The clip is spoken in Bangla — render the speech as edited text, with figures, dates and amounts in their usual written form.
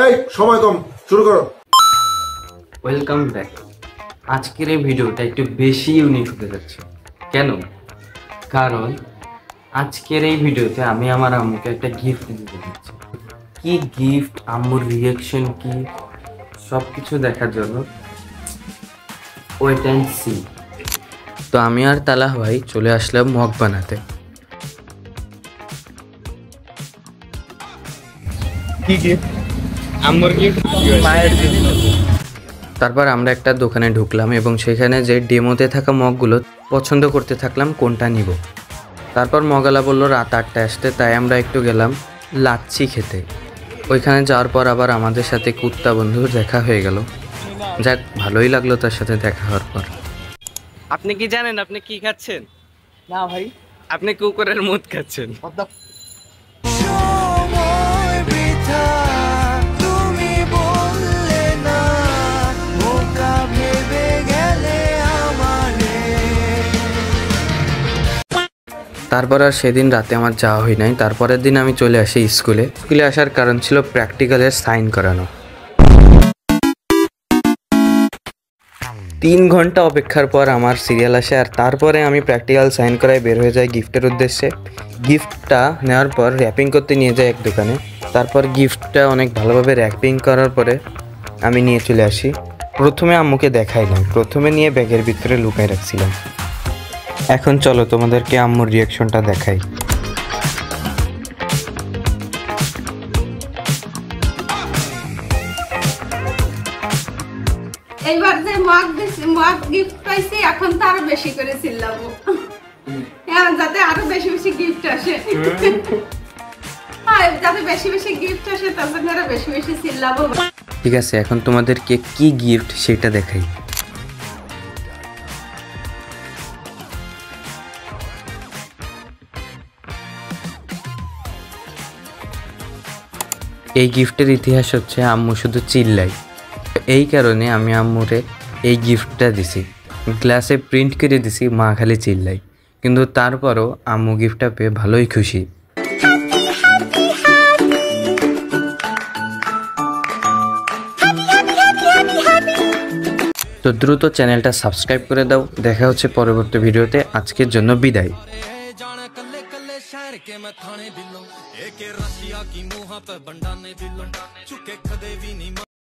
এই সময় কম, শুরু করো। Welcome back. আজকের এই ভিডিওটা একটু বেশি ইউনিক হতে যাচ্ছে। কেন? কারণ আজকের এই ভিডিওতে আমি আমার আম্মুকে একটা গিফট দিতে যাচ্ছি। কি গিফট, আম্মুর রিয়াকশন কি, সব কিছু দেখার জন্য ওয়েট অ্যান্ড সি। তো আমি আর তালাহ ভাই চলে আসলাম মগ বানাতে। কি গিফট? আম্মুর গিফট, মায়ের গিফট। তারপর আমরা একটা দোকানে ঢুকলাম এবং সেখানে যে ডেমোতে থাকা মগগুলো পছন্দ করতে থাকলাম কোনটা নিব। তারপর মগালা বলল রাত 8টায় আসতে, তাই আমরা একটু গেলাম লাচ্ছি খেতে। ওইখানে যাওয়ার পর আবার আমাদের সাথে কুত্তা বন্ধুর দেখা হয়ে গেল। যাক, ভালোই লাগলো তার সাথে দেখা হওয়ার পর। আপনি কি জানেন আপনি কি খাচ্ছেন? না ভাই, আপনি কুকুরের মুত খাচ্ছেন। তারপর আর সেদিন রাতে আমার যাওয়া হয় নাই। তারপরের দিন আমি চলে আসি স্কুলে আসার কারণ ছিল প্র্যাকটিক্যালের সাইন করানো। 3 ঘন্টা অপেক্ষার পর আমার সিরিয়াল আসে, আর তারপরে আমি প্র্যাকটিক্যাল সাইন করায় বের হয়ে যাই গিফটের উদ্দেশ্যে। গিফটটা নেওয়ার পর র্যাপিং করতে নিয়ে যাই এক দোকানে। তারপর গিফটটা অনেক ভালোভাবে র্যাপিং করার পরে আমি নিয়ে চলে আসি। প্রথমে আম্মুকে দেখাই না, প্রথমে নিয়ে ব্যাগের ভিতরে লুকায় রাখছিলাম। এখন চলো তোমাদেরকে আম্মুর রিয়াকশনটা দেখাই। এইবার যে মগ গিফট পাইছি, এখন তো আরো বেশি করে চিল্লাবো, যাতে আরো বেশি বেশি গিফট আসে। হ্যাঁ, যাতে বেশি বেশি গিফট আসে, তার জন্য আরো বেশি বেশি চিল্লাবো। ঠিক আছে, এখন তোমাদেরকে কি গিফট সেটা দেখাই। এই গিফটের ইতিহাস হচ্ছে আম্মু শুধু চিল্লাই, এই কারণে আমি আম্মুরে এই গিফটটা দিছি। গ্লাসে প্রিন্ট করে দিছি, মা খালি চিল্লাই, কিন্তু তারপরও আম্মু গিফটটা পেয়ে ভালোই খুশি। তো দ্রুত চ্যানেলটা সাবস্ক্রাইব করে দাও। দেখা হচ্ছে পরবর্তী ভিডিওতে। আজকের জন্য বিদায়। शहर के मैं थाने दिलों एक रशिया की मुँह पे बंडाने दिलों चुके कदे भी नहीं।